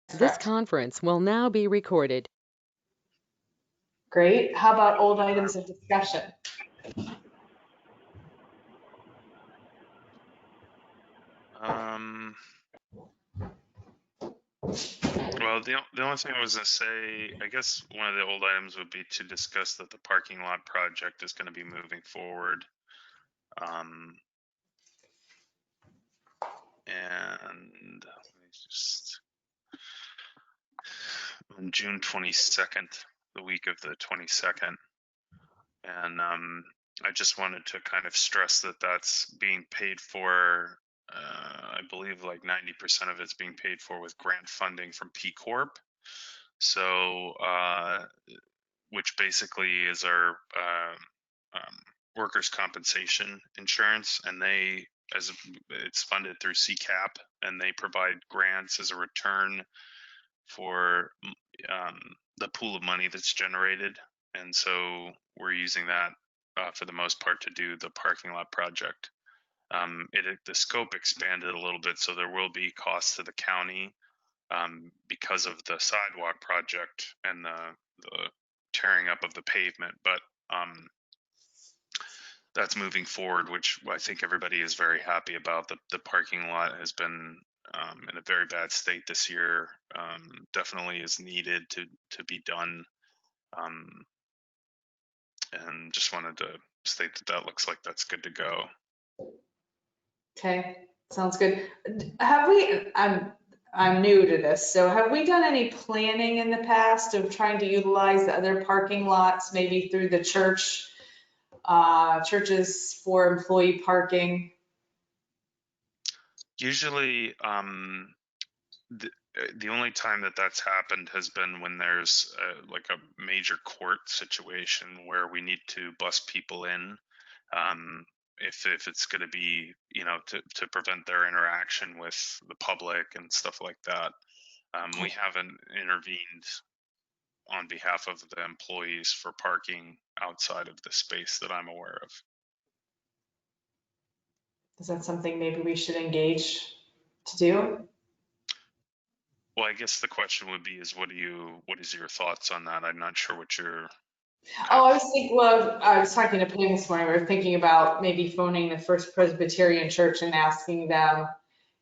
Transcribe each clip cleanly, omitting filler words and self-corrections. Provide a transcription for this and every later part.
This Correct. conference will now be recorded. Great. How about old items of discussion? Well, the only thing I was gonna say, I guess one of the old items would be to discuss that the parking lot project is going to be moving forward. And let me just on June 22nd, the week of the 22nd, and I just wanted to kind of stress that that's being paid for. I believe like 90% of it's being paid for with grant funding from P Corp. So, which basically is our workers' compensation insurance, and it's funded through CCAP, and they provide grants as a return for the pool of money that's generated, and so we're using that for the most part to do the parking lot project. The scope expanded a little bit, so there will be costs to the county because of the sidewalk project and the tearing up of the pavement, but that's moving forward, which I think everybody is very happy about. The parking lot has been in a very bad state this year. Definitely is needed to be done, and just wanted to state that looks like that's good to go. Okay, sounds good. Have we, I'm new to this, so have we done any planning in the past of trying to utilize the other parking lots, maybe through the church, churches for employee parking? Usually, the only time that's happened has been when there's like a major court situation where we need to bus people in. If it's going to be, to prevent their interaction with the public and stuff like that. We haven't intervened on behalf of the employees for parking outside of the space that I'm aware of. Is that something maybe we should engage to do? Well, I guess the question would be what is your thoughts on that? I'm not sure what you're. Oh, I was talking to Pam this morning. We were thinking about maybe phoning the First Presbyterian Church and asking them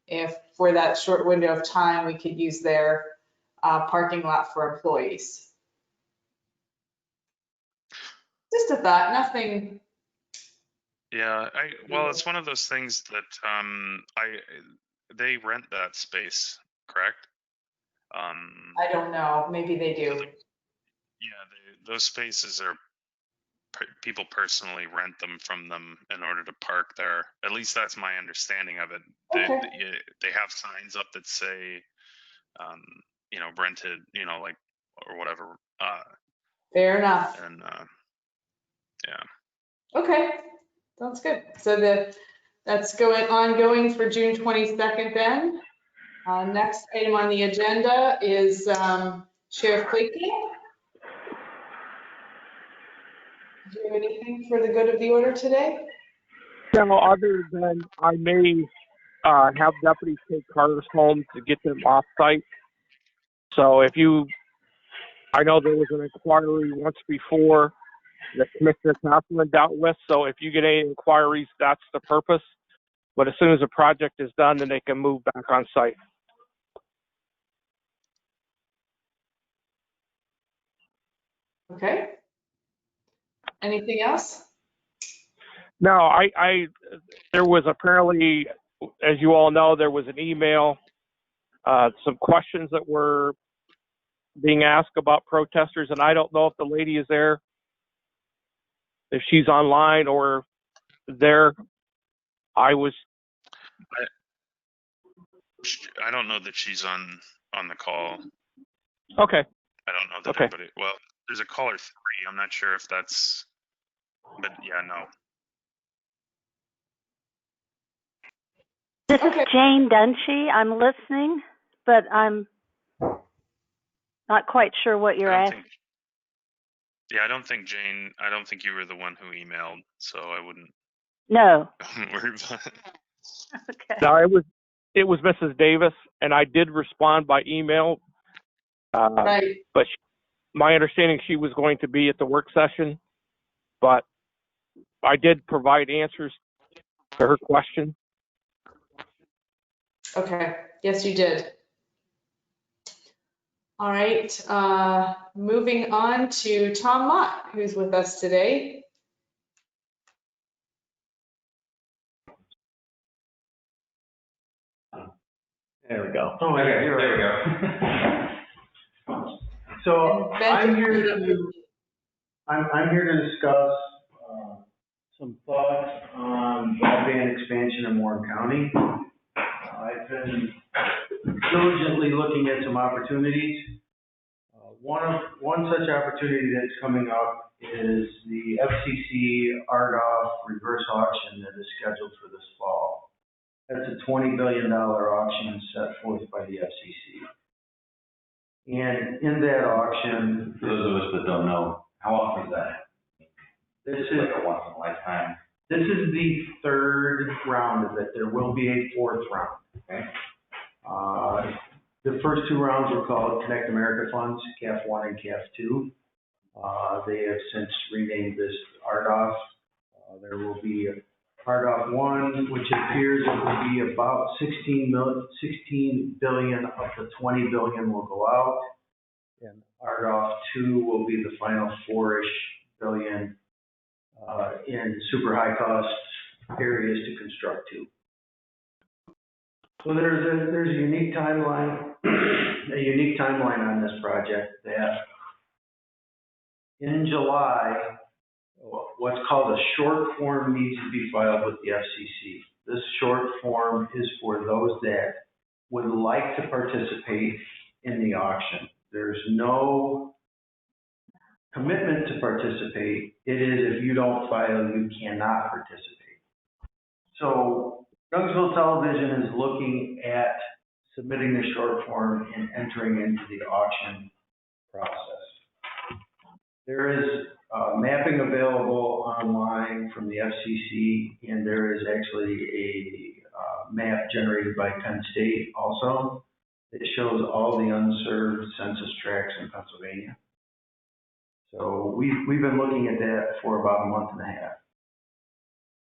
if for that short window of time, we could use their parking lot for employees. Just a thought, nothing. Yeah, well, it's one of those things that they rent that space, correct? I don't know, maybe they do. Yeah, those spaces are people personally rent them from them in order to park there. At least that's my understanding of it. Okay. They have signs up that say, rented, like or whatever. Fair enough. And yeah. Okay, sounds good. So that's ongoing for June 22nd then. Next item on the agenda is Sheriff Klakamp. Do you have anything for the good of the order today? No, other than I may have deputies take cars home to get them off site. So I know there was an inquiry once before that Commissioner Kaplan dealt with. So if you get any inquiries, that's the purpose. But as soon as the project is done, then they can move back on site. Okay. Anything else? No, there was apparently, as you all know, there was an email, some questions that were being asked about protesters, and I don't know if the lady is there, if she's online or there. I don't know that she's on the call. Okay. I don't know that everybody. Well, there's a caller 3. I'm not sure if that's, but yeah, no. This is Jane Dunshee. I'm listening, but I'm not quite sure what you're asking. I don't think Jane, I don't think you were the one who emailed, so I wouldn't. No. Worry about it. Okay. No, it was Mrs. Davis, and I did respond by email Right. But my understanding, she was going to be at the work session, but I did provide answers to her question. Okay. Yes, you did. All right. Moving on to Tom Mott, who's with us today. There we go. Oh, okay, there we go. So I'm here to discuss some thoughts on broadband expansion in Warren County. I've been diligently looking at some opportunities. One such opportunity that's coming up is the FCC Reverse Auction that is scheduled for this fall. That's a $20 billion auction set forth by the FCC. And in that auction, for those of us that don't know, how often is that? This is like a once in a lifetime. This is the third round of it. There will be a fourth round. Okay. The first two rounds were called Connect America Funds, CAF 1 and CAF 2. They have since renamed this RDOF. There will be RDOF 1, which appears it will be about 16 billion up to 20 billion will go out. And RDOF 2 will be the final 4-ish billion in super high cost areas to construct to. So there's a unique timeline, on this project that in July, what's called a short form needs to be filed with the FCC. This short form is for those that would like to participate in the auction. There's no commitment to participate. It is if you don't file, you cannot participate. So Youngsville Television is looking at submitting the short form and entering into the auction process. There is mapping available online from the FCC, and there is actually a map generated by Penn State also. It shows all the unserved census tracts in Pennsylvania. So we've been looking at that for about a month and a half.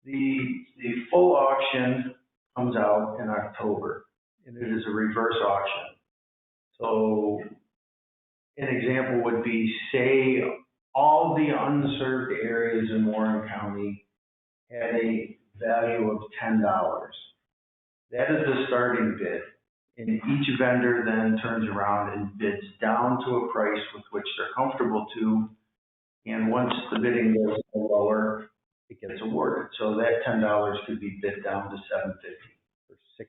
The full auction comes out in October, and it is a reverse auction. So an example would be, say, all the unserved areas in Warren County had a value of $10. That is the starting bid. And each vendor then turns around and bids down to a price with which they're comfortable to. And once the bidding goes lower, it gets awarded. So that $10 could be bid down to $7.50 or $6.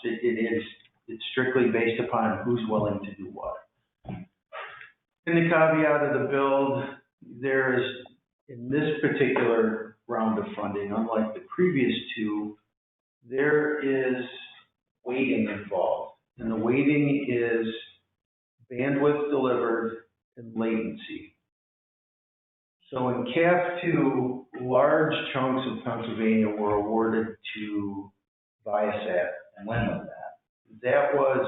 It's strictly based upon who's willing to do what. In the caveat of the build, there is, in this particular round of funding, unlike the previous two, there is weighting involved. And the weighting is bandwidth delivered and latency. So in CAF 2, large chunks of Pennsylvania were awarded to Viasat. And when was that? That was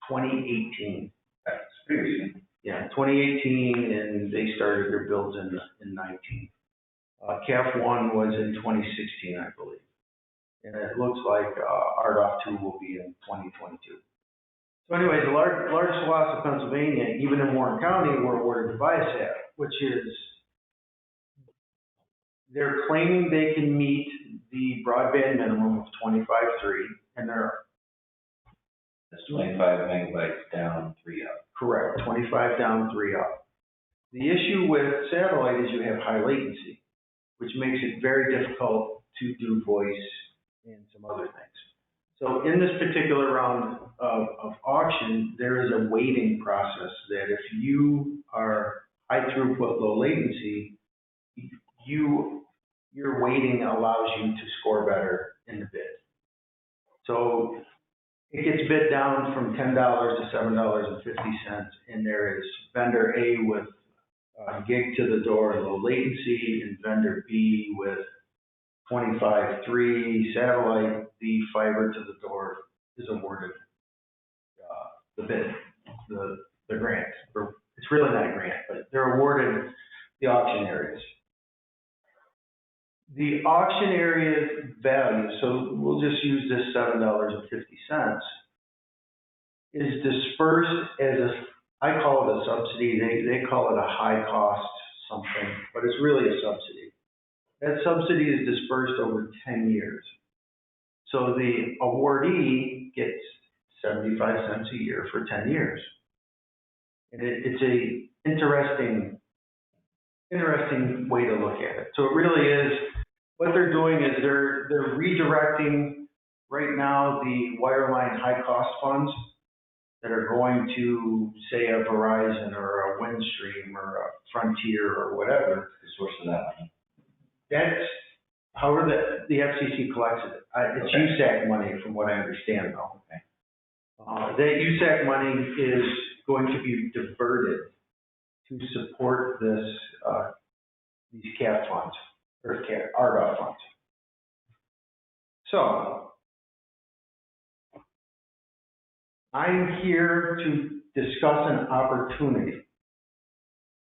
2018. That's pretty recent. Yeah, 2018, and they started their builds in 19. CAF 1 was in 2016, I believe. And it looks like RDOF 2 will be in 2022. So anyways, a large swaths of Pennsylvania, even in Warren County, were awarded to Viasat, which is, they're claiming they can meet the broadband minimum of 25.3, and they're That's 25 megabytes down, 3 up. correct, 25 down, 3 up. The issue with satellite is you have high latency, which makes it very difficult to do voice and some other things. So in this particular round of auction, there is a weighting process that if you are high throughput, low latency, your weighting allows you to score better in the bid. So it gets bid down from $10 to $7.50, and there is vendor A with gig to the door and low latency, and vendor B with 25.3 satellite. The fiber to the door is awarded the bid. the grant, or it's really not a grant, but they're awarded the auction areas. The auction area value, so we'll just use this $7.50, is dispersed as a, I call it a subsidy, they call it a high cost something, but it's really a subsidy. That subsidy is dispersed over 10 years. So the awardee gets 75 cents a year for 10 years. And it's a interesting way to look at it. So it really is, what they're doing is they're redirecting right now the wireline high cost funds that are going to, say, a Verizon or a Windstream or a Frontier or whatever. The source of that money. That's however the FCC collects it. It's Okay. USAC money, from what I understand, though. That USAC money is going to be diverted to support this these CAF funds or RDOF funds. So I'm here to discuss an opportunity.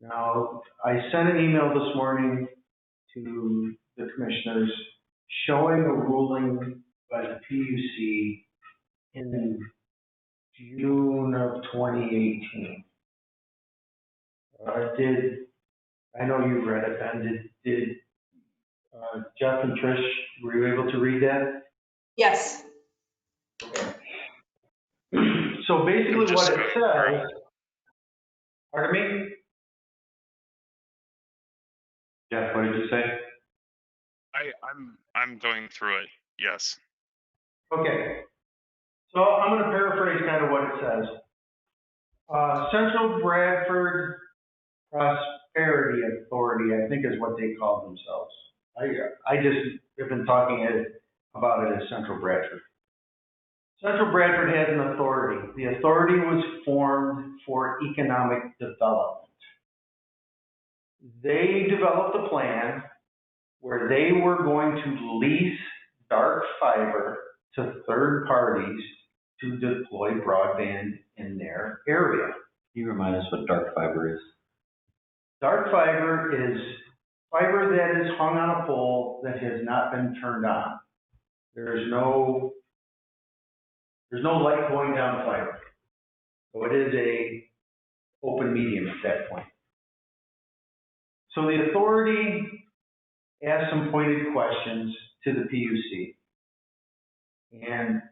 Now, I sent an email this morning to the commissioners showing a ruling by the PUC in June of 2018. I know you've read it, Ben. Did Jeff and Trish, were you able to read that? Yes. So basically I'm just what it going through says, pardon me? Jeff, what did you say? I'm going through it. Yes. Okay. So I'm going to paraphrase kind of what it says. Central Bradford Prosperity Authority, I think is what they call themselves. I just have been talking about it as Central Bradford. Central Bradford has an authority. The authority was formed for economic development. They developed a plan where they were going to lease dark fiber to third parties to deploy broadband in their area. Can you remind us what dark fiber is? Dark fiber is fiber that is hung on a pole that has not been turned on. There's no light going down the fiber. So it is a open medium at that point. So the authority asked some pointed questions to the PUC. And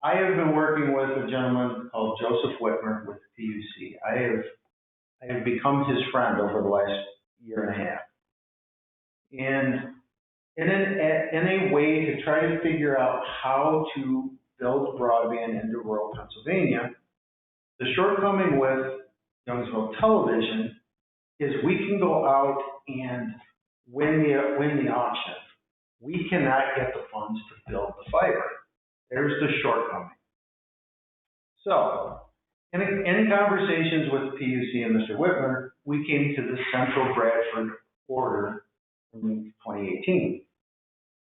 I have been working with a gentleman called Joseph Whitmer with the PUC. I have become his friend over the last year and a half. And in a way to try to figure out how to build broadband into rural Pennsylvania, the shortcoming with Youngsville Television is we can go out and win the auction. We cannot get the funds to build the fiber. There's the shortcoming. So, in conversations with the PUC and Mr. Whitmer, we came to the Central Bradford order from 2018.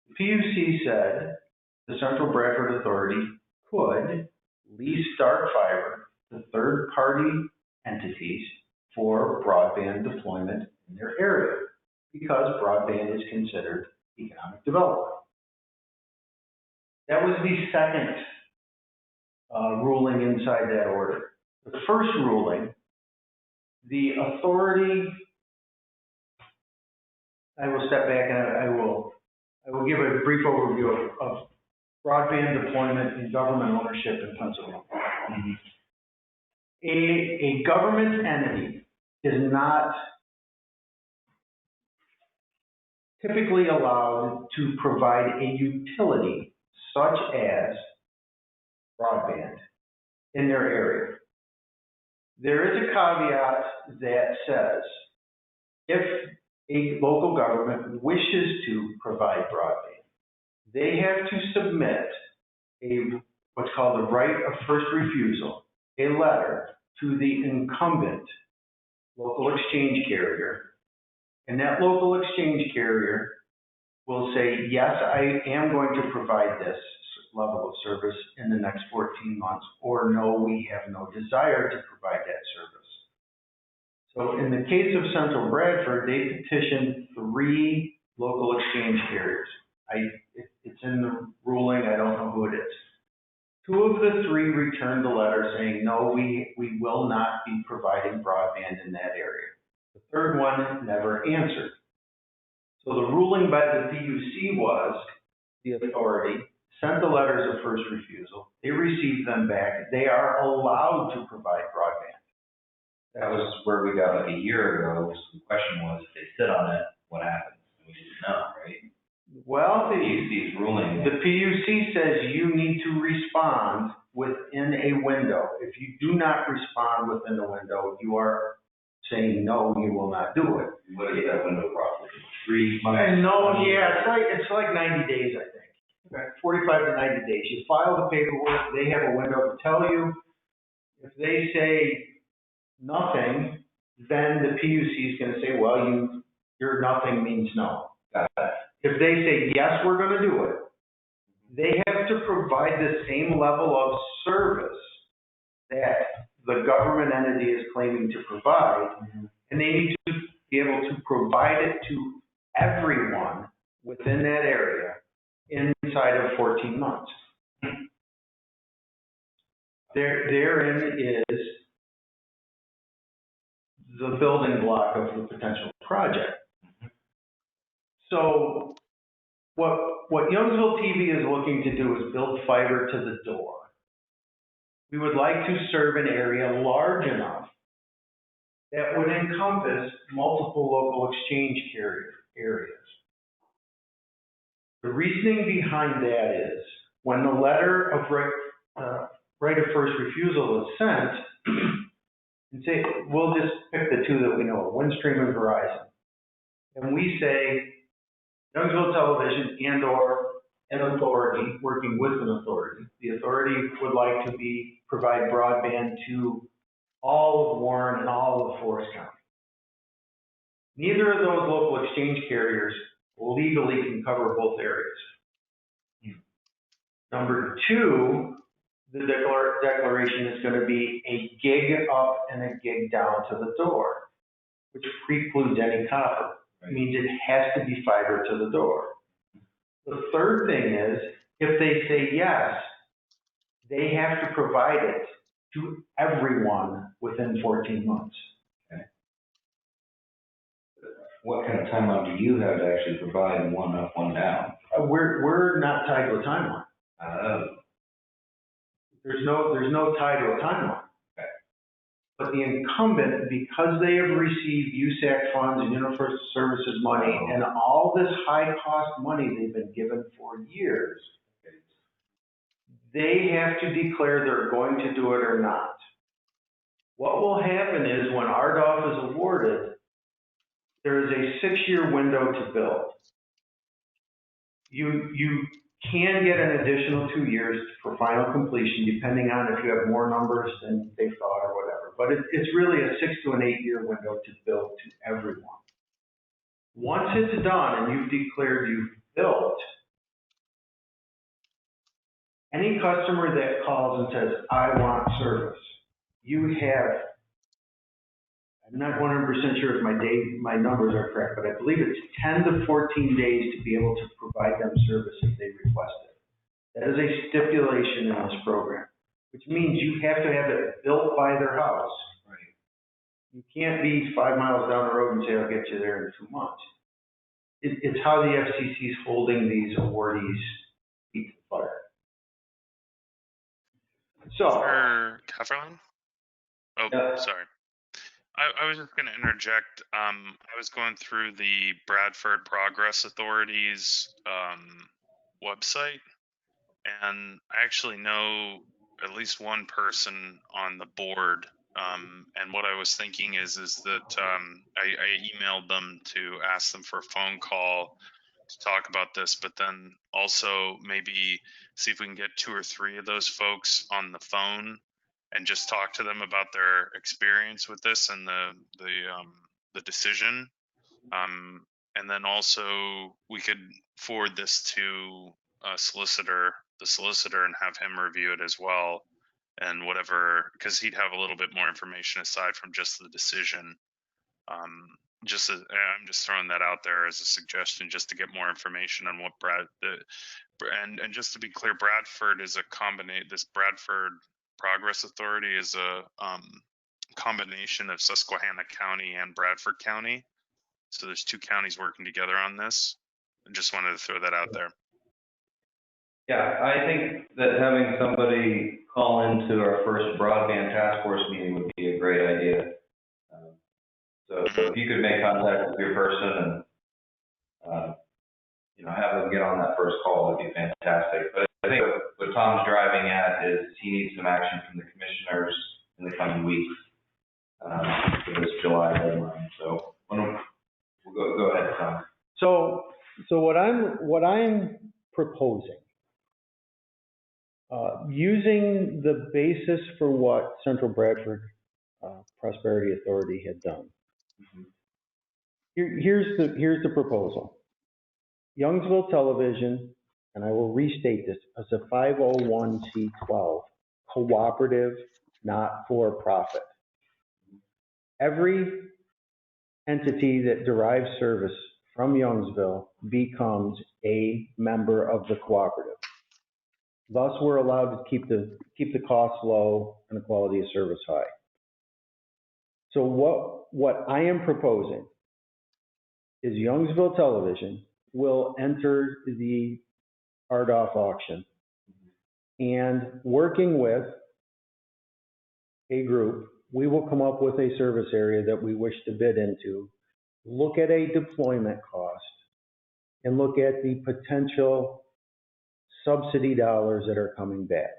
The PUC said the Central Bradford Authority could lease dark fiber to third-party entities for broadband deployment in their area because broadband is considered economic development. That was the second ruling inside that order. The first ruling, the authority, I will step back and I will give a brief overview of broadband deployment and government ownership in Pennsylvania. Mm-hmm. A government entity is not typically allowed to provide a utility such as broadband in their area. There is a caveat that says if a local government wishes to provide broadband, they have to submit what's called a right of first refusal, a letter to the incumbent local exchange carrier, and that local exchange carrier will say, yes, I am going to provide this level of service in the next 14 months, or no, we have no desire to provide that service. So in the case of Central Bradford, they petitioned 3 local exchange carriers. It's in the ruling, I don't know who it is. 2 of the 3 returned the letter saying, no, we will not be providing broadband in that area. The third one never answered. So the ruling by the PUC was the authority sent the letters of first refusal. They received them back. They are allowed to provide broadband. That was where we got like a year ago. So the question was, if they sit on it, what happens? And we didn't know, right? Well, The PUC's ruling. the PUC says you need to respond within a window. If you do not respond within the window, you are saying, no, you will not do it. What is that window roughly? 3 months? And no, yeah, it's like 90 days, I think. Okay. 45 to 90 days. You file the paperwork, they have a window to tell you. If they say nothing, then the PUC is going to say, well, your nothing means no. Got it. If they say, yes, we're going to do it, they have to provide the same level of service that the government entity is claiming to provide, and they need to be able to provide it to everyone within that area inside of 14 months. Therein is the building block of the potential project. So what Youngsville TV is looking to do is build fiber to the door. We would like to serve an area large enough that would encompass multiple local exchange carrier areas. The reasoning behind that is when the letter of right of first refusal is sent, and say, we'll just pick the 2 that we know, Windstream and Verizon. And we say, Youngsville Television and/or an authority, working with an authority, the authority would like to provide broadband to all of Warren and all of Forest County. Neither of those local exchange carriers legally can cover both areas. Number 2, the declaration is going to be a gig up and a gig down to the door, which precludes any copper. It means it has to be fiber to the door. The third thing is, if they say yes, they have to provide it to everyone within 14 months. Okay. What kind of timeline do you have to actually provide one up, one down? We're not tied to a timeline. There's no tie to a timeline. Okay. But the incumbent, because they have received USAC funds and Universal Services money and all this high-cost money they've been given for years, they have to declare they're going to do it or not. What will happen is when RDOF is awarded, there is a 6-year window to build. You can get an additional 2 years for final completion, depending on if you have more numbers than they thought or whatever. But it's really a 6 to an 8-year window to build to everyone. Once it's done and you've declared you've built, any customer that calls and says, I want service, you have, I'm not 100% sure if my numbers are correct, but I believe it's 10 to 14 days to be able to provide them service if they request it. That is a stipulation in this program, which means you have to have it built by their house. Right. You can't be 5 miles down the road and say, I'll get you there in 2 months. It's how the FCC is holding these awardees feet to the fire. So, For Kefferland? Oh, Yeah. sorry. I was just going to interject. I was going through the Bradford Progress Authority's website, and I actually know at least one person on the board. And what I was thinking is that I emailed them to ask them for a phone call to talk about this, but then also maybe see if we can get 2 or 3 of those folks on the phone and just talk to them about their experience with this and the decision. And then also we could forward this to a solicitor, the solicitor and have him review it as well, and whatever, because he'd have a little bit more information aside from just the decision. I'm just throwing that out there as a suggestion, just to get more information on what and just to be clear, Bradford is this Bradford Progress Authority is a combination of Susquehanna County and Bradford County. So there's two counties working together on this. I just wanted to throw that out there. Yeah, I think that having somebody call into our first broadband task force meeting would be a great idea. So if you could make contact with your person and, have them get on that first call, that'd be fantastic. But I think what Tom's driving at is he needs some action from the commissioners in the coming weeks for this July deadline. So we'll go ahead, Tom. So what I'm proposing, using the basis for what Central Bradford Prosperity Authority had done. Here's the proposal. Youngsville Television, and I will restate this, as a 501c12 cooperative, not for profit. Every entity that derives service from Youngsville becomes a member of the cooperative. Thus, we're allowed to keep the costs low and the quality of service high. So what I am proposing is Youngsville Television will enter the RDOF auction, and working with a group, we will come up with a service area that we wish to bid into, look at a deployment cost, and look at the potential subsidy dollars that are coming back.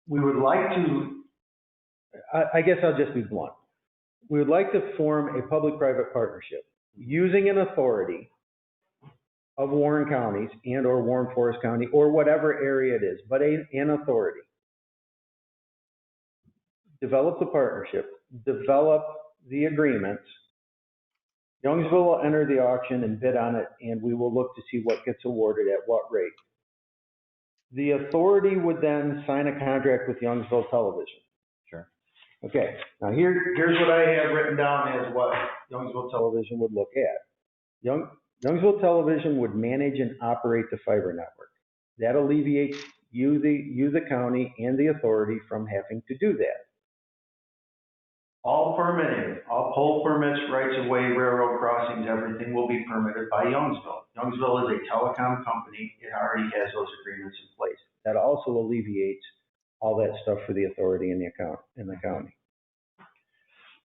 We would like to, I guess I'll just be blunt. We would like to form a public-private partnership using an authority of Warren counties and or Warren Forest County or whatever area it is, but an authority. Develop the partnership, develop the agreements. Youngsville will enter the auction and bid on it, and we will look to see what gets awarded at what rate. The authority would then sign a contract with Youngsville Television. Sure. Okay, now here's what I have written down as what Youngsville Television would look at. Youngsville Television would manage and operate the fiber network. That alleviates you, the county, and the authority from having to do that. All permitting, all pole permits, rights of way, railroad crossings, everything will be permitted by Youngsville. Youngsville is a telecom company. It already has those agreements in place. That also alleviates all that stuff for the authority in the county.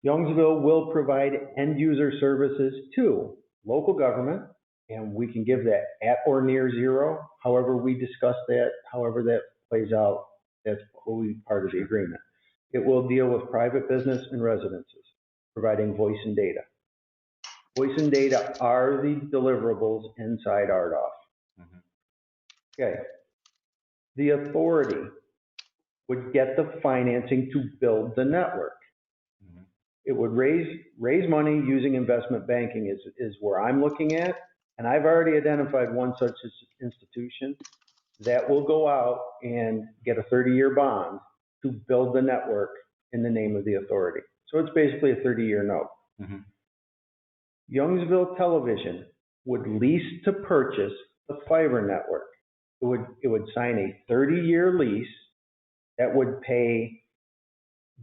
Youngsville will provide end user services to local government, and we can give that at or near zero. However we discuss that, however that plays out, that's wholly part of the agreement. It will deal with private business and residences, providing voice and data. Voice and data are the deliverables inside RDOF. Okay. The authority would get the financing to build the network. It would raise money using investment banking is where I'm looking at. And I've already identified one such institution that will go out and get a 30-year bond to build the network in the name of the authority. So it's basically a 30-year note. Youngsville Television would lease to purchase the fiber network. It would sign a 30-year lease that would pay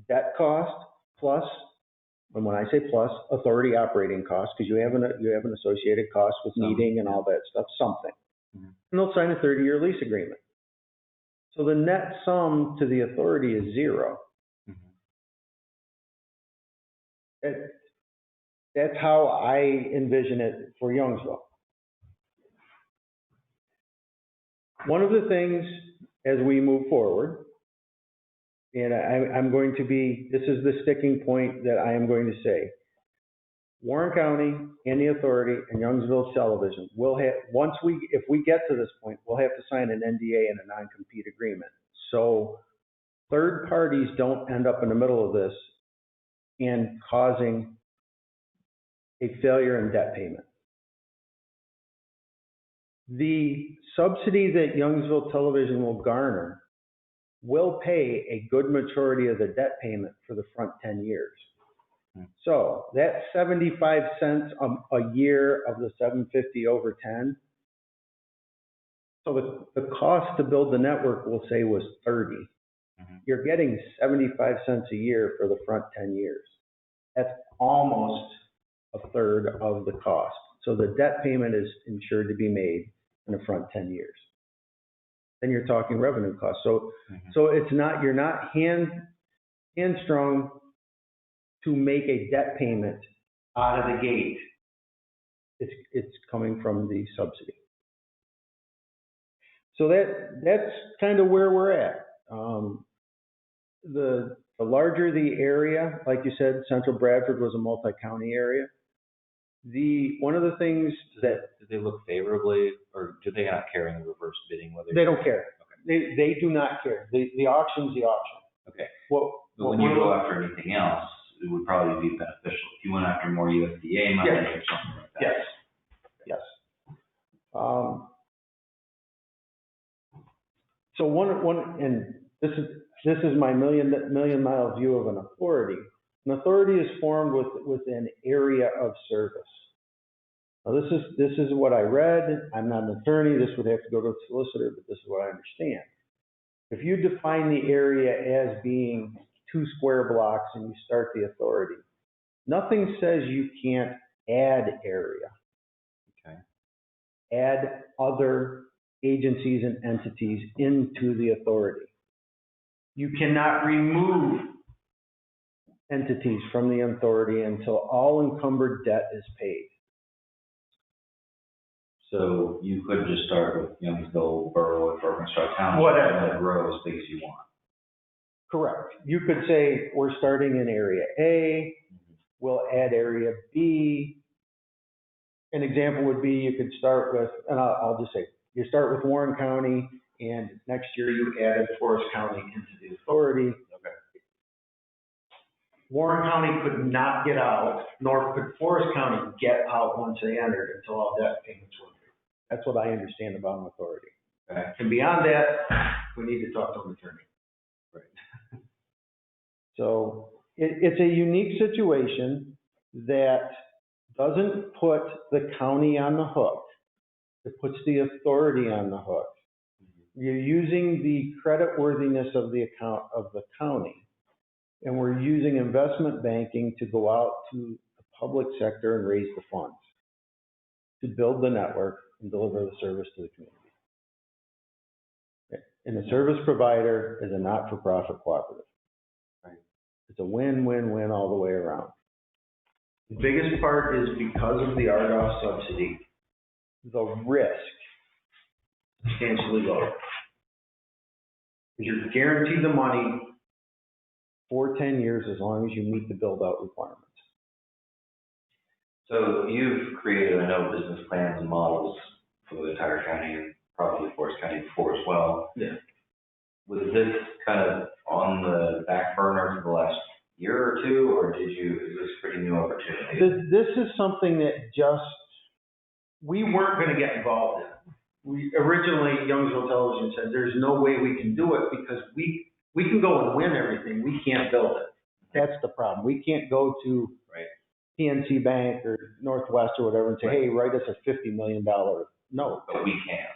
debt cost plus, and when I say plus, authority operating costs, because you have an associated cost with meeting and all that stuff, something. And they'll sign a 30-year lease agreement. So the net sum to the authority is zero. That's how I envision it for Youngsville. One of the things as we move forward, and I'm going to be, this is the sticking point that I am going to say, Warren County and the authority and Youngsville Television will have, if we get to this point, we'll have to sign an NDA and a non-compete agreement. So third parties don't end up in the middle of this and causing a failure in debt payment. The subsidy that Youngsville Television will garner will pay a good majority of the debt payment for the front 10 years. So that 75 cents a year of the 750 over 10, so the cost to build the network, we'll say, was 30. You're getting 75 cents a year for the front 10 years. That's almost a third of the cost. So the debt payment is insured to be made in the front 10 years. Then you're talking revenue costs. So it's not, you're not hamstrung to make a debt payment out of the gate. It's coming from the subsidy. So that's kind of where we're at. The larger the area, like you said, Central Bradford was a multi-county area. One of the things that do they look favorably, or do they not care in the reverse bidding? Whether they don't care. Okay. They do not care. The auction's the auction. Okay. Well, but when you go after anything else, it would probably be beneficial if you went after more USDA money or something like that. Yes. So one, and this is my million mile view of an authority. An authority is formed with an area of service. Now this is what I read. I'm not an attorney. This would have to go to a solicitor, but this is what I understand. If you define the area as being 2 square blocks and you start the authority, nothing says you can't add area. Okay. Add other agencies and entities into the authority. You cannot remove entities from the authority until all encumbered debt is paid. So you could just start with Youngsville Borough or Construct Township and let it grow as big as you want. Correct. You could say we're starting in area A, we'll add area B. An example would be you could start with, and I'll just say, you start with Warren County, and next year you added Forest County into the authority. Okay. Warren County could not get out, nor could Forest County get out once they entered until all debt payments were due. That's what I understand about an authority. Okay. And beyond that, we need to talk to an attorney. Right. So it's a unique situation that doesn't put the county on the hook. It puts the authority on the hook. You're using the creditworthiness of the account of the county, and we're using investment banking to go out to the public sector and raise the funds to build the network and deliver the service to the community. And the service provider is a not-for-profit cooperative. Right. It's a win-win-win all the way around. The biggest part is because of the RDOF subsidy, the risk is substantially lower. You're guaranteed the money for 10 years as long as you meet the build-out requirements. So you've created, I know, business plans and models for the entire county and probably Forest County before as well. Yeah. Was this kind of on the back burner for the last year or two, or is this a pretty new opportunity? This is something that we weren't going to get involved in. Originally, Youngsville Television said, there's no way we can do it because we can go and win everything. We can't build it. That's the problem. We can't go to PNC Bank or Northwest or whatever and say, hey, write us a $50 million note. But we can.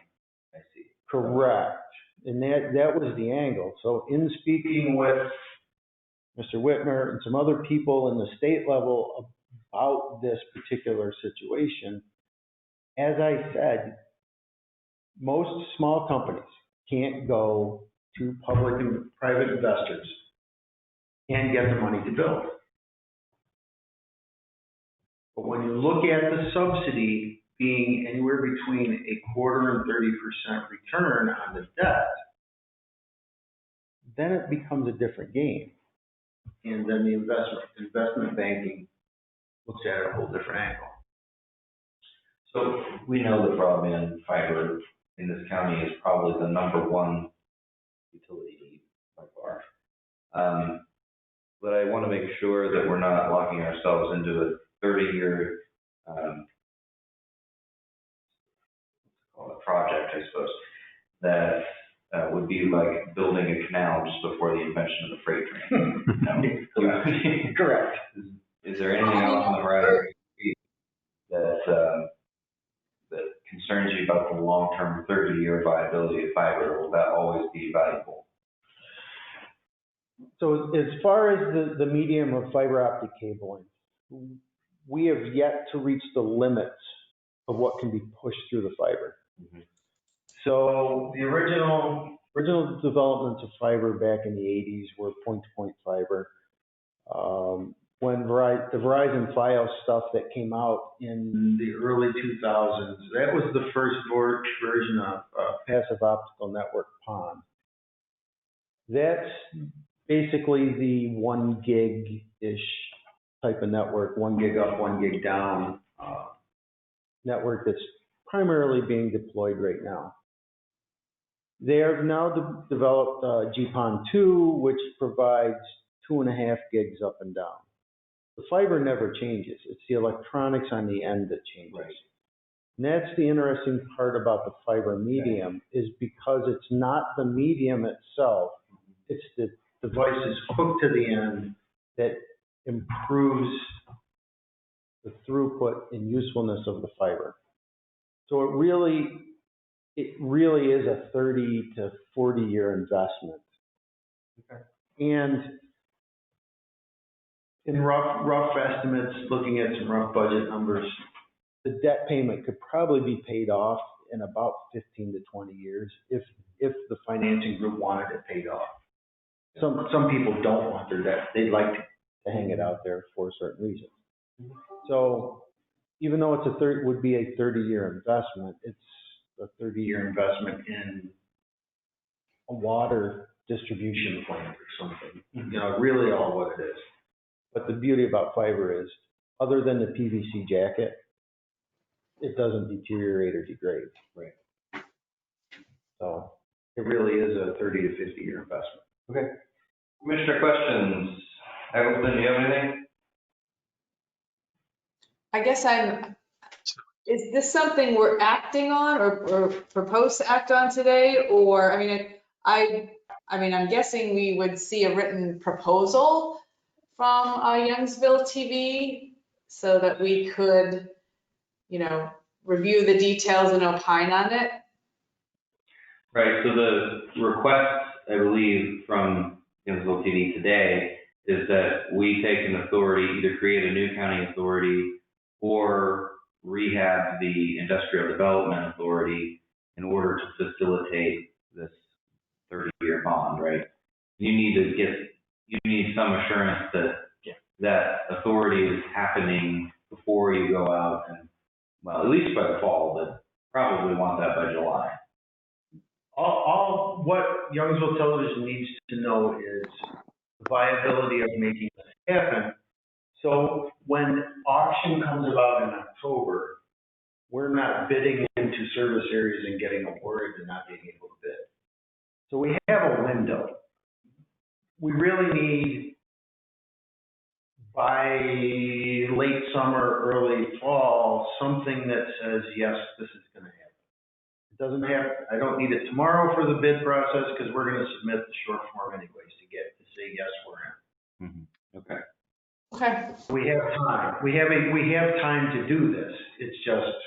I see. Correct. And that was the angle. So in speaking with Mr. Whitmer and some other people in the state level about this particular situation, as I said, most small companies can't go to public and private investors and get the money to build. But when you look at the subsidy being anywhere between 25% and 30% return on the debt, then it becomes a different game. And then the investment banking looks at it a whole different angle. So we know that broadband fiber in this county is probably the #1 utility need by far. But I want to make sure that we're not locking ourselves into a 30-year I suppose, that would be like building a canal just before the invention of the freight train. Correct. Is there anything else on the horizon that that concerns you about the long-term 30-year viability of fiber? Will that always be valuable? So as far as the medium of fiber optic cabling, we have yet to reach the limits of what can be pushed through the fiber. Mm-hmm. So the original developments of fiber back in the 80s were point-to-point fiber. When the Verizon Fios stuff that came out in the early 2000s, that was the first version of passive optical network PON. That's basically the 1 gig-ish type of network, 1 gig up, 1 gig down network that's primarily being deployed right now. They have now developed GPON2, which provides 2.5 gigs up and down. The fiber never changes. It's the electronics on the end that changes. Right. And that's the interesting part about the fiber medium, is because it's not the medium itself, it's the devices hooked to the end that improves the throughput and usefulness of the fiber. So it really is a 30 to 40 year investment. Okay. And in rough estimates, looking at some rough budget numbers, the debt payment could probably be paid off in about 15 to 20 years if the financing group wanted it paid off. Some people don't want their debt. They'd like to hang it out there for certain reasons. So even though would be a 30-year investment, it's a 30-year investment in a water distribution plant or something. You know, really all what it is. But the beauty about fiber is, other than the PVC jacket, it doesn't deteriorate or degrade. Right. So it really is a 30 to 50 year investment. Okay. Commissioner questions. Evelyn, do you have anything? I guess is this something we're acting on or propose to act on today? Or, I mean, I'm guessing we would see a written proposal from Youngsville TV so that we could, review the details and opine on it. Right, so the request, I believe, from Youngsville TV today is that we take an authority, either create a new county authority or rehab the industrial development authority in order to facilitate this 30-year bond, right? You need some assurance that that authority is happening before you go out and, well, at least by the fall, but probably want that by July. All what Youngsville Television needs to know is the viability of making this happen. So when auction comes about in October, we're not bidding into service areas and getting awarded and not being able to bid. So we have a window. We really need, by late summer, early fall, something that says, yes, this is going to happen. It doesn't have, I don't need it tomorrow for the bid process because we're going to submit the short form anyways to say, yes, we're in. Mm-hmm. Okay. Okay. We have time. We have time to do this. It's just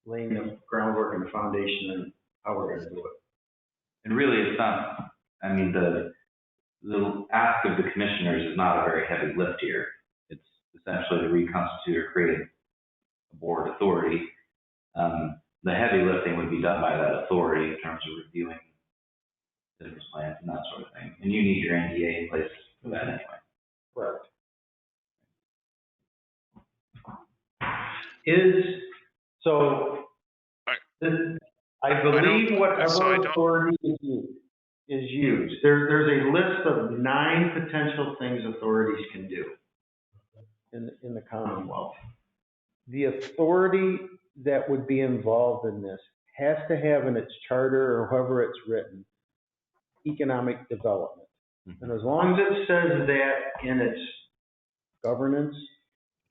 laying the groundwork and the foundation and how we're going to do it. And really, it's not, I mean, the ask of the commissioners is not a very heavy lift here. It's essentially to reconstitute or create a board authority. The heavy lifting would be done by that authority in terms of reviewing business plans and that sort of thing. And you need your NDA in place for that anyway. Correct. I believe whatever authority is used. There's a list of 9 potential things authorities can do in the Commonwealth. The authority that would be involved in this has to have in its charter or however it's written, economic development. Mm-hmm. And as long as it says that in its governance,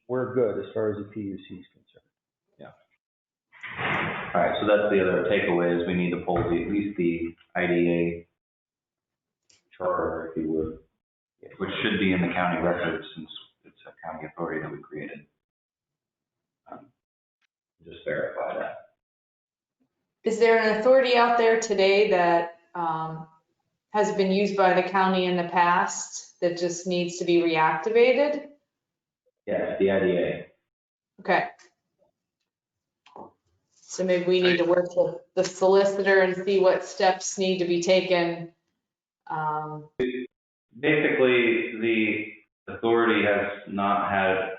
we're good as far as the PUC is concerned. Yeah. All right, so that's the other takeaway is we need to pull at least the IDA charter, if you would, which should be in the county records since it's a county authority that we created. Just verify that. Is there an authority out there today that has been used by the county in the past that just needs to be reactivated? Yes, the IDA. Okay. So maybe we need to work with the solicitor and see what steps need to be taken. Basically, the authority has not had,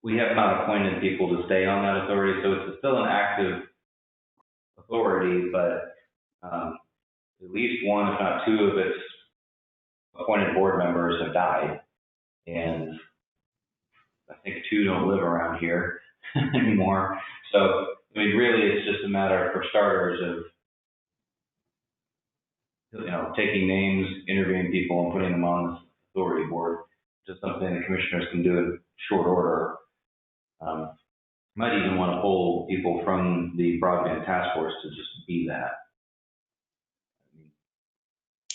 we have not appointed people to stay on that authority, so it's still an active authority, but at least one, if not two of its appointed board members have died. And I think two don't live around here anymore. So, I mean, really, it's just a matter, for starters, of taking names, interviewing people, and putting them on this authority board. Just something the commissioners can do in short order. Might even want to pull people from the broadband task force to just be that.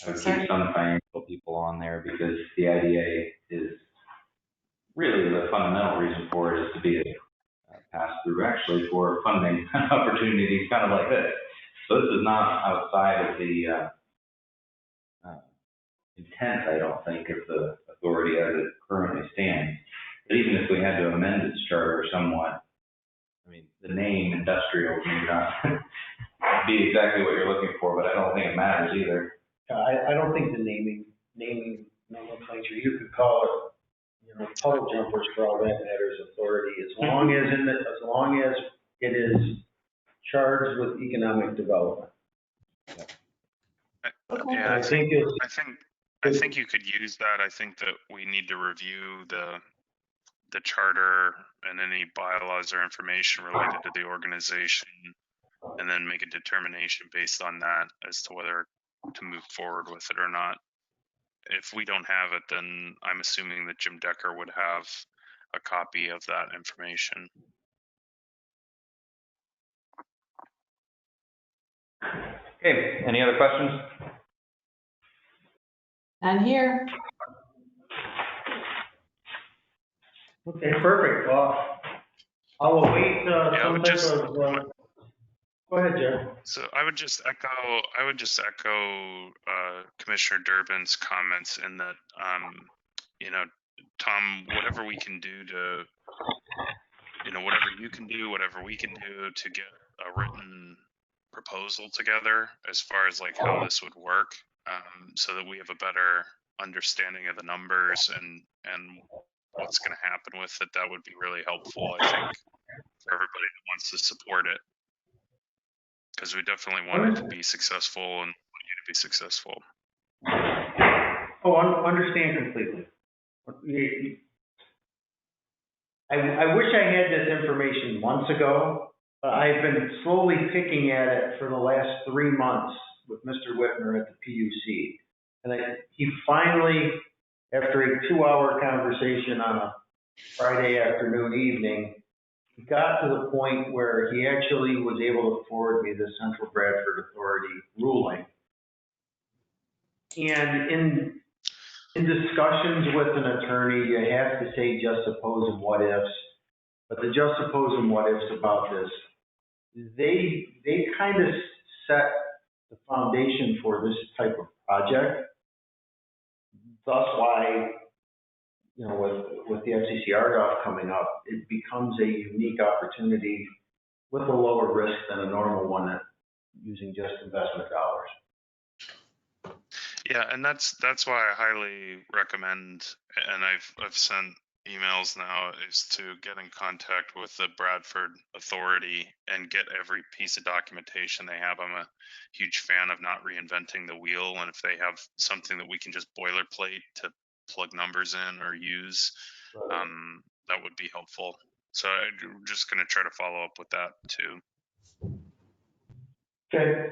I would keep some financial people on there because the IDA is really the fundamental reason for it is to be a pass-through actually for funding opportunities kind of like this. So this is not outside of the intent, I don't think, of the authority as it currently stands. But even if we had to amend its charter somewhat, I mean, the name industrial may not be exactly what you're looking for, but I don't think it matters either. I don't think the naming nomenclature, you could call it, puddle jumpers for all that matters authority, as long as it is charged with economic development. Yeah, I think you could use that. I think that we need to review the charter and any bylaws or information related to the organization, and then make a determination based on that as to whether to move forward with it or not. If we don't have it, then I'm assuming that Jim Decker would have a copy of that information. Okay, any other questions? And here. Okay, perfect. Well, I'll await some type of. Go ahead, Jeff. So I would just echo Commissioner Durbin's comments in that, Tom, whatever we can do to, whatever you can do, whatever we can do to get a written proposal together as far as like how this would work, so that we have a better understanding of the numbers and what's going to happen with it, that would be really helpful, I think, for everybody that wants to support it. Because we definitely want it to be successful and want you to be successful. Oh, I understand completely. I wish I had this information months ago. I've been slowly picking at it for the last 3 months with Mr. Whitner at the PUC. And he finally, after a 2-hour conversation on a Friday afternoon evening, he got to the point where he actually was able to forward me the Central Bradford Authority ruling. And in discussions with an attorney, you have to say just suppose and what ifs. But the just suppose and what ifs about this, they kind of set the foundation for this type of project. Thus why, with the FCC RDOF coming up, it becomes a unique opportunity with a lower risk than a normal one using just investment dollars. Yeah, and that's why I highly recommend, and I've sent emails now, is to get in contact with the Bradford Authority and get every piece of documentation they have. I'm a huge fan of not reinventing the wheel, and if they have something that we can just boilerplate to plug numbers in or use, that would be helpful. So I'm just going to try to follow up with that too. Okay.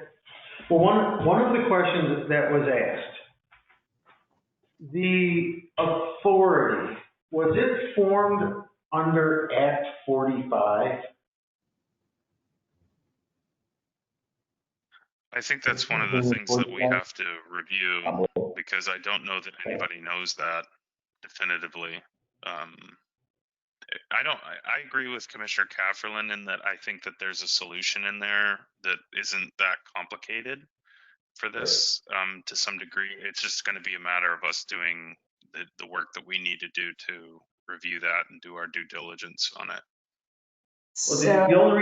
Well, one of the questions that was asked, the authority, was it formed under Act 45? I think that's one of the things that we have to review, because I don't know that anybody knows that definitively. I agree with Commissioner Kafferlin in that I think that there's a solution in there that isn't that complicated for this. To some degree, it's just going to be a matter of us doing the work that we need to do to review that and do our due diligence on it. Well, So, the only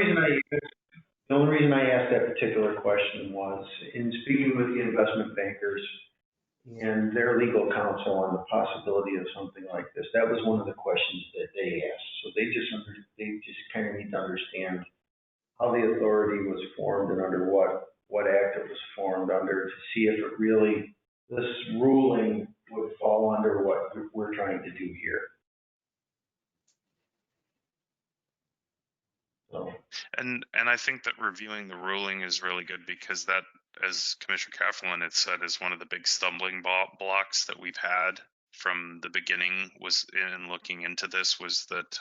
reason I asked that particular question was in speaking with the investment bankers and their legal counsel on the possibility of something like this. That was one of the questions that they asked. So they just kind of need to understand how the authority was formed and under what act it was formed under, to see if it really, this ruling would fall under what we're trying to do here. So. And I think that reviewing the ruling is really good, because that, as Commissioner Kafferlin had said, is one of the big stumbling blocks that we've had from the beginning, was in looking into this, was that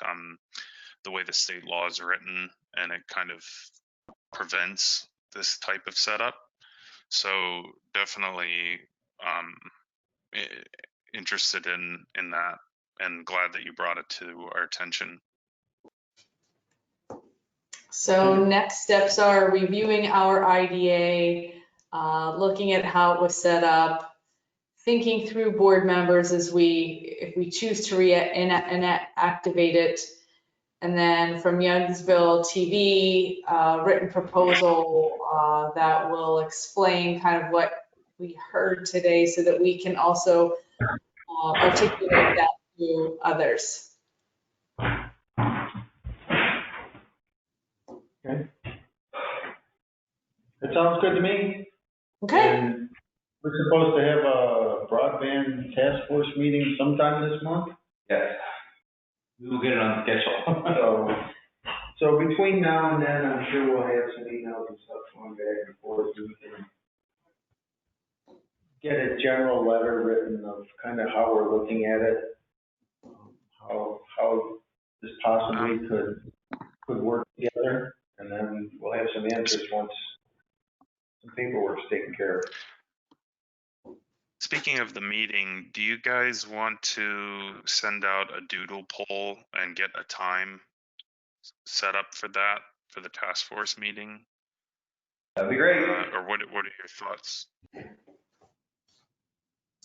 the way the state law is written, and it kind of prevents this type of setup. So definitely interested in that, and glad that you brought it to our attention. so next steps are reviewing our IDA, looking at how it was set up, thinking through board members if we choose to reactivate it. And then from Youngsville TV, written proposal that will explain kind of what we heard today, so that we can also articulate that to others. Okay. That sounds good to me. Okay. And we're supposed to have a broadband task force meeting sometime this month. Yes. We will get it on schedule. So between now and then, I'm sure we'll have some emails and stuff going back and forth. We can get a general letter written of kind of how we're looking at it, how this possibly could work together, and then we'll have some answers once some paperwork's taken care of. Speaking of the meeting, do you guys want to send out a doodle poll and get a time set up for that, for the task force meeting? That'd be great. Or what are your thoughts?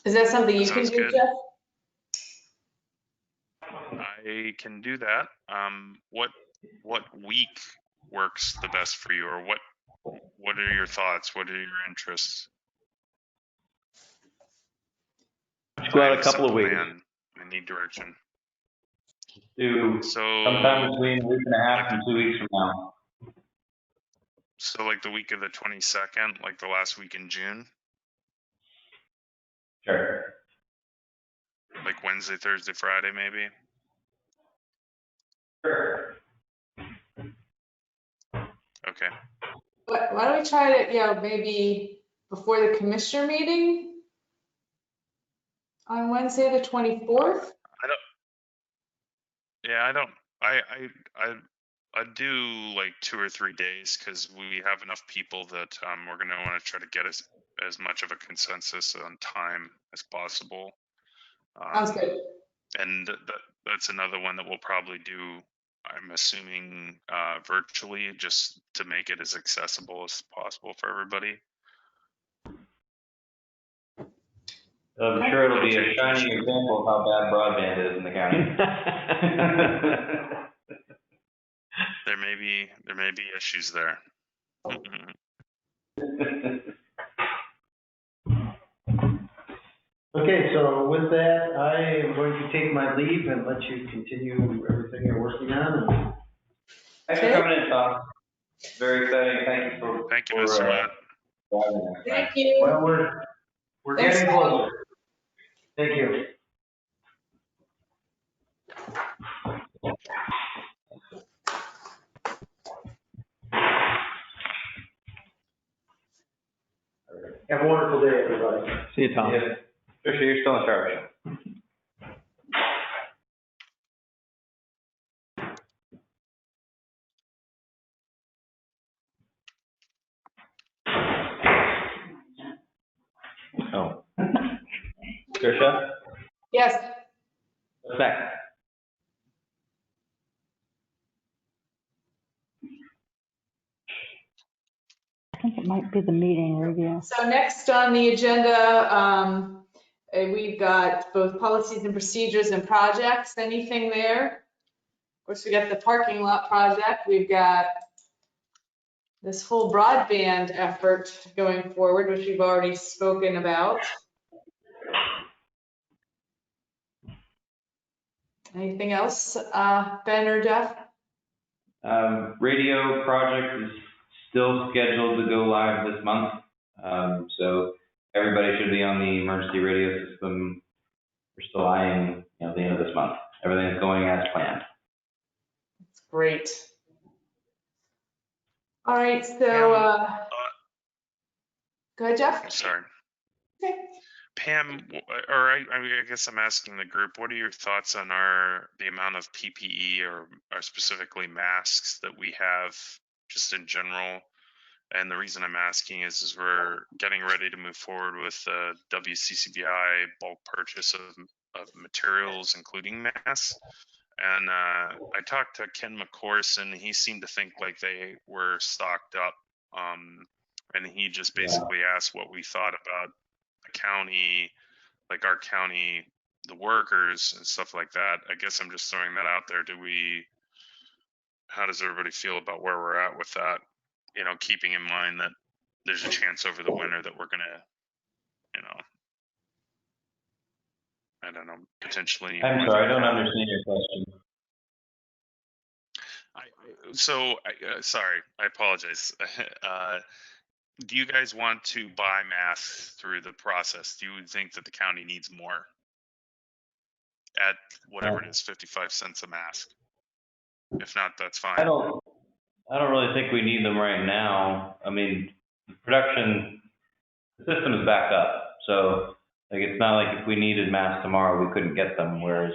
Is that something you can do, Jeff? I can do that. What week works the best for you, or what are your thoughts? What are your interests? Let's go out a couple of weeks. I need direction. Do sometime between a week and a half and 2 weeks from now. So like the week of the 22nd, like the last week in June? Sure. Like Wednesday, Thursday, Friday, maybe? Sure. Okay. Why don't we try to, maybe before the commissioner meeting on Wednesday, the 24th? I do like 2 or 3 days, because we have enough people that we're going to want to try to get as much of a consensus on time as possible. Sounds good. And that's another one that we'll probably do, I'm assuming, virtually, just to make it as accessible as possible for everybody. I'm sure it'll be a shining example of how bad broadband is in the county. There may be issues there. Okay, so with that, I am going to take my leave and let you continue everything you're working on. Thanks for coming in, Tom. Very exciting. Thank you, Mr. Mott. Thank you. Well, we're getting closer. Thank you. Have a wonderful day, everybody. See you, Tom. Yeah. Tricia, you're still in charge. Tricia? Yes. What's next? I think it might be the meeting review. So next on the agenda, we've got both policies and procedures and projects. Anything there? Of course, we got the parking lot project. We've got this whole broadband effort going forward, which we've already spoken about. Anything else, Ben or Jeff? Radio project is still scheduled to go live this month. So everybody should be on the emergency radio system. We're still eyeing, the end of this month. Everything's going as planned. That's great. All right, so, go ahead, Jeff. I'm sorry. Okay. Pam, or I guess I'm asking the group, what are your thoughts on the amount of PPE or specifically masks that we have just in general? And the reason I'm asking is we're getting ready to move forward with the WCCBI bulk purchase of materials, including masks. And I talked to Ken McCorson. He seemed to think like they were stocked up. And he just basically asked what we thought about the county, like our county, the workers and stuff like that. I guess I'm just throwing that out there. How does everybody feel about where we're at with that? Keeping in mind that there's a chance over the winter that we're gonna, I don't know, potentially. I'm sorry, I don't understand your question. Sorry, I apologize. Do you guys want to buy masks through the process? Do you think that the county needs more at whatever it is, 55 cents a mask? If not, that's fine. I don't really think we need them right now. I mean, the production system is backed up. So it's not like if we needed masks tomorrow, we couldn't get them, whereas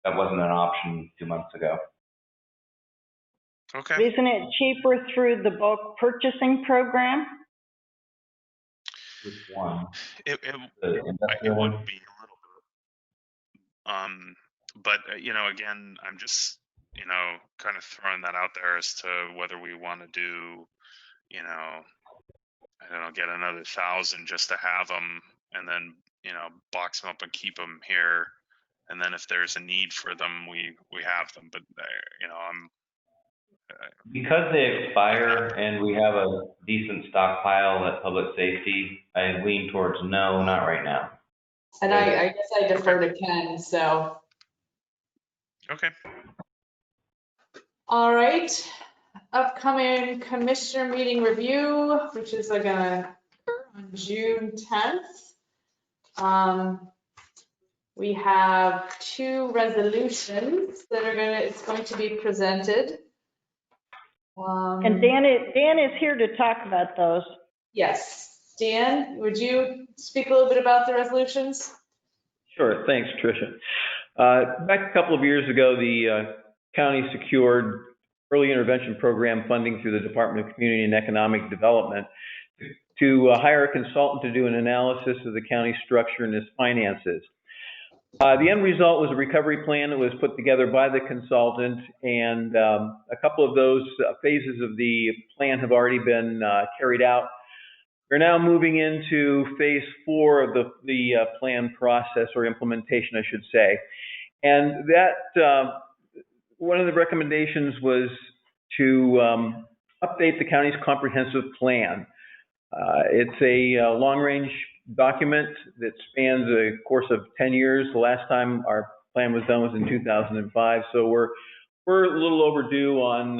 that wasn't an option 2 months ago. Okay. Isn't it cheaper through the bulk purchasing program? Which one? It would be a little bit. But again, I'm just kind of throwing that out there as to whether we want to do, I don't know, get another 1,000 just to have them, and then box them up and keep them here, and then if there's a need for them, we have them. But I'm because they expire and we have a decent stockpile at public safety, I lean towards no, not right now. And I guess I defer to Ken, so. Okay. All right, upcoming commissioner meeting review, which is gonna occur on June 10th. We have 2 resolutions that it's going to be presented. And Dan is here to talk about those. Yes. Dan, would you speak a little bit about the resolutions? Sure, thanks, Tricia. Back a couple of years ago, the county secured early intervention program funding through the Department of Community and Economic Development to hire a consultant to do an analysis of the county's structure and its finances. The end result was a recovery plan that was put together by the consultant, and a couple of those phases of the plan have already been carried out. We're now moving into phase 4 of the plan process, or implementation, I should say. And that, one of the recommendations was to update the county's comprehensive plan. It's a long-range document that spans a course of 10 years. The last time our plan was done was in 2005, so we're a little overdue on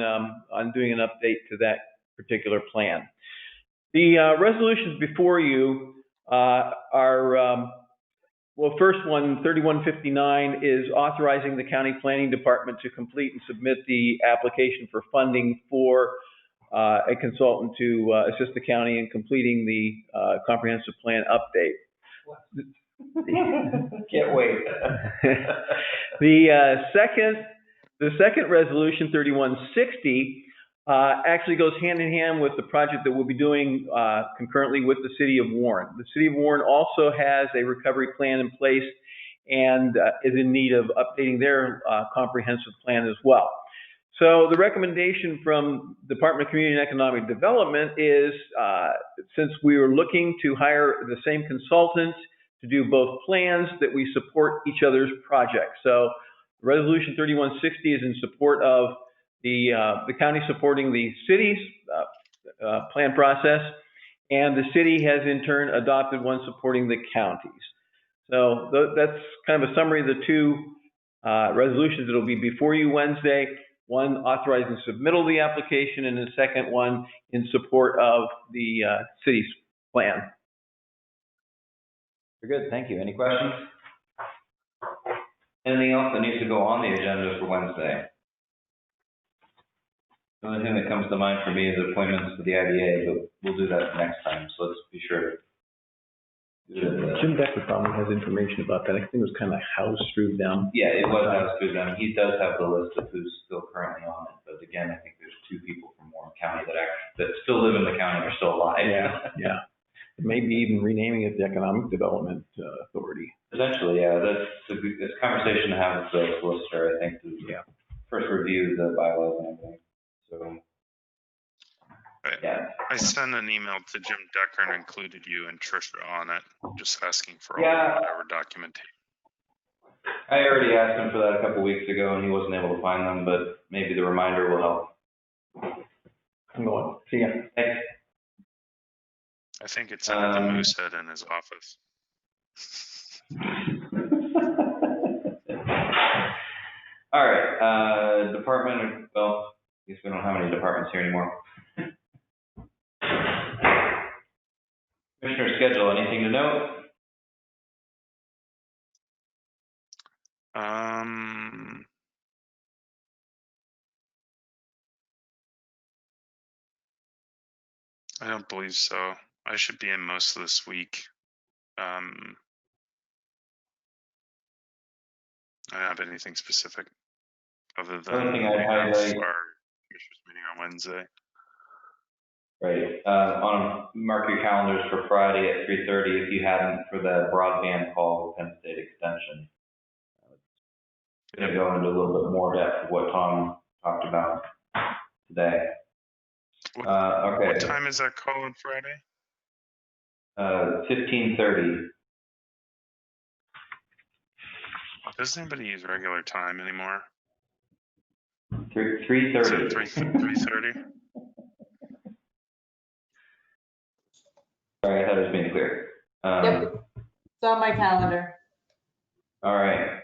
doing an update to that particular plan. The resolutions before you are, well, first one, 3159, is authorizing the county planning department to complete and submit the application for funding for a consultant to assist the county in completing the comprehensive plan update. Can't wait. The second resolution, 3160, actually goes hand in hand with the project that we'll be doing concurrently with the City of Warren. The City of Warren also has a recovery plan in place and is in need of updating their comprehensive plan as well. So the recommendation from Department of Community and Economic Development is, since we were looking to hire the same consultant to do both plans, that we support each other's projects. So Resolution 3160 is in support of the county supporting the city's plan process, and the city has in turn adopted one supporting the counties. So that's kind of a summary of the two resolutions that will be before you Wednesday. One authorizing submittal of the application, and the second one in support of the city's plan. Very good, thank you. Any questions? Anything else that needs to go on the agenda for Wednesday? The only thing that comes to mind for me is appointments to the IDA, but we'll do that next time, so let's be sure to do it. Jim Becker probably has information about that. I think it was kind of housed through them. Yeah, it was housed through them. He does have the list of who's still currently on it, but again, I think there's 2 people from Warren County that still live in the county and are still alive. Yeah. Maybe even renaming it the Economic Development Authority. Essentially, yeah, that's a conversation to have with the solicitor, I think, to first review the bylaws and everything. So, yeah. I sent an email to Jim Decker and included you and Trisha on it, just asking for all whatever documentation. I already asked him for that a couple weeks ago and he wasn't able to find them, but maybe the reminder will help. I'm going. See ya. Thanks. I think it's under the moose head in his office. All right, well, I guess we don't have any departments here anymore. Commissioner schedule, anything to note? I don't believe so. I should be in most of this week. I don't have anything specific other than Only thing I'd highlight, our commissioners meeting on Wednesday. Right. Mark your calendars for Friday at 3:30 if you hadn't, for the broadband call with Penn State Extension. Going to go into a little bit more depth of what Tom talked about today. Okay. What time is that call on Friday? 15:30. Does anybody use regular time anymore? 3:30. 3:30? Sorry, I thought it was being clear. Yep, it's on my calendar. All right.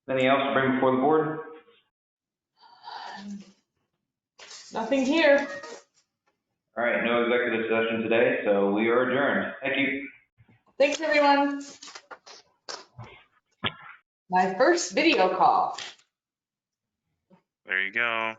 Anything else to bring before the board? Nothing here. All right, no executive session today, so we are adjourned. Thank you. Thanks, everyone. My first video call. There you go.